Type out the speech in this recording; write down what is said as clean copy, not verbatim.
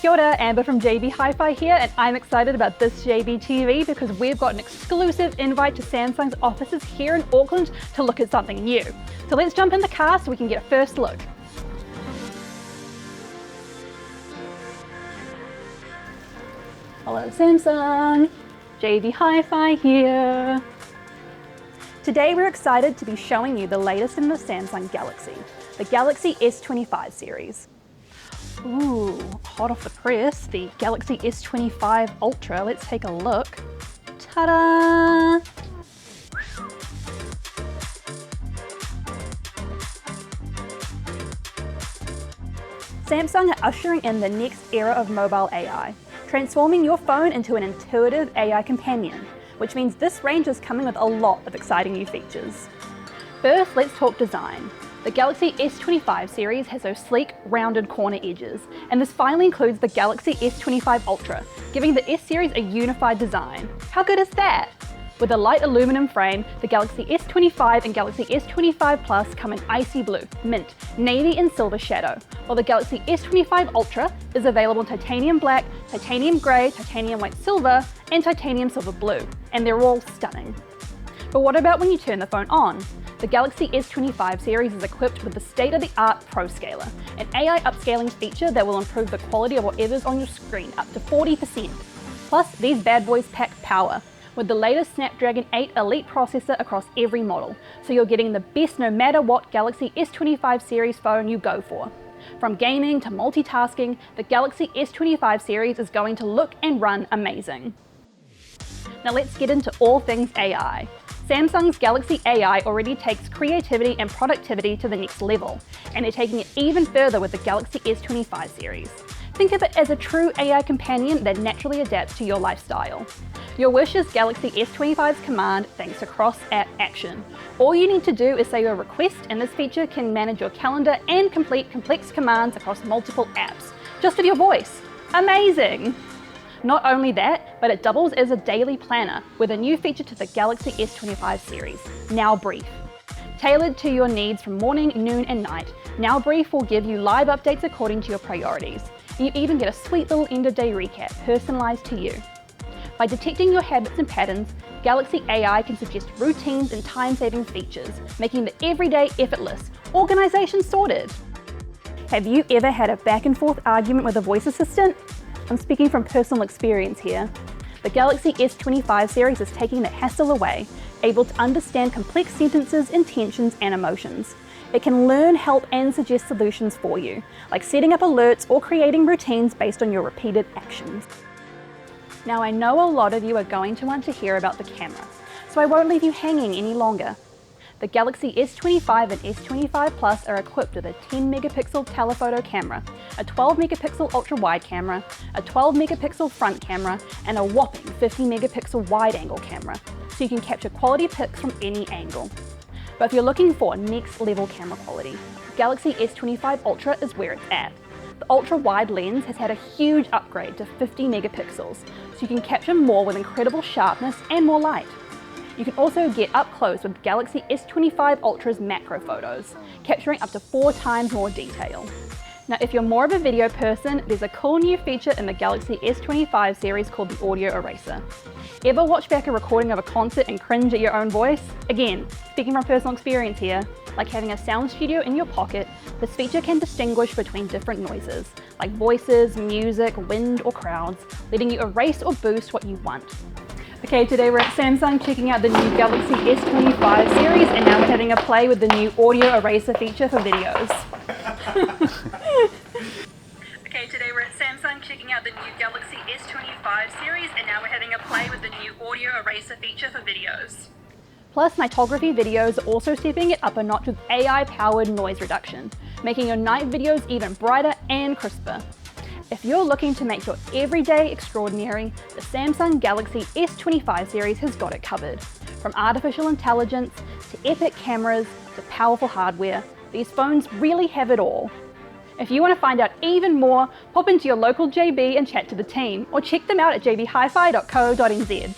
Kia ora, Amber from JB Hi-Fi here, and I'm excited about this JB TV because we've got an exclusive invite to Samsung's offices here in Auckland to look at something new. So let's jump in the car so we can get a first look. Hello Samsung, JB Hi-Fi here. Today we're excited to be showing you the latest in the Samsung Galaxy, the Galaxy S25 series. Ooh, hot off the press, the Galaxy S25 Ultra. Let's take a look. Ta-da! Samsung are ushering in the next era of mobile AI, transforming your phone into an intuitive AI companion, which means this range is coming with a lot of exciting new features. First, let's talk design. The Galaxy S25 series has those sleek, rounded corner edges, and this finally includes the Galaxy S25 Ultra, giving the S series a unified design. How good is that? With a light aluminum frame, the Galaxy S25 and Galaxy S25 Plus come in icy blue, mint, navy and silver shadow, while the Galaxy S25 Ultra is available in titanium black, titanium grey, titanium white silver, and titanium silver blue, and they're all stunning. But what about when you turn the phone on? The Galaxy S25 series is equipped with the state-of-the-art Pro Scaler, an AI upscaling feature that will improve the quality of whatever's on your screen up to 40%. Plus, these bad boys pack power, with the latest Snapdragon 8 Elite processor across every model, so you're getting the best no matter what Galaxy S25 series phone you go for. From gaming to multitasking, the Galaxy S25 series is going to look and run amazing. Now let's get into all things AI. Samsung's Galaxy AI already takes creativity and productivity to the next level, and they're taking it even further with the Galaxy S25 series. Think of it as a true AI companion that naturally adapts to your lifestyle. Your wish is Galaxy S25's command thanks to cross-app action. All you need to do is say your request, and this feature can manage your calendar and complete complex commands across multiple apps, just with your voice. Amazing! Not only that, but it doubles as a daily planner with a new feature to the Galaxy S25 series, Now Brief. Tailored to your needs from morning, noon and night, Now Brief will give you live updates according to your priorities. And you even get a sweet little end of day recap personalized to you. By detecting your habits and patterns, Galaxy AI can suggest routines and time-saving features, making the everyday effortless, organization sorted. Have you ever had a back and forth argument with a voice assistant? I'm speaking from personal experience here. The Galaxy S25 series is taking the hassle away, able to understand complex sentences, intentions, and emotions. It can learn, help, and suggest solutions for you, like setting up alerts or creating routines based on your repeated actions. Now I know a lot of you are going to want to hear about the camera, so I won't leave you hanging any longer. The Galaxy S25 and S25 Plus are equipped with a 10 megapixel telephoto camera, a 12 megapixel ultra-wide camera, a 12 megapixel front camera, and a whopping 50 megapixel wide-angle camera, so you can capture quality pics from any angle. But if you're looking for next level camera quality, Galaxy S25 Ultra is where it's at. The ultra-wide lens has had a huge upgrade to 50 megapixels, so you can capture more with incredible sharpness and more light. You can also get up close with Galaxy S25 Ultra's macro photos, capturing up to 4 times more detail. Now, if you're more of a video person, there's a cool new feature in the Galaxy S25 series called the Audio Eraser. Ever watch back a recording of a concert and cringe at your own voice? Again, speaking from personal experience here, like having a sound studio in your pocket, this feature can distinguish between different noises, like voices, music, wind, or crowds, letting you erase or boost what you want. Okay, today we're at Samsung checking out the new Galaxy S25 series, and now we're having a play with the new Audio Eraser feature for videos. Okay, today we're at Samsung checking out the new Galaxy S25 series, and now we're having a play with the new Audio Eraser feature for videos. Plus, nightography videos are also stepping it up a notch with AI-powered noise reduction, making your night videos even brighter and crisper. If you're looking to make your everyday extraordinary, the Samsung Galaxy S25 series has got it covered. From artificial intelligence to epic cameras to powerful hardware, these phones really have it all. If you want to find out even more, pop into your local JB and chat to the team, or check them out at jbhifi.co.nz.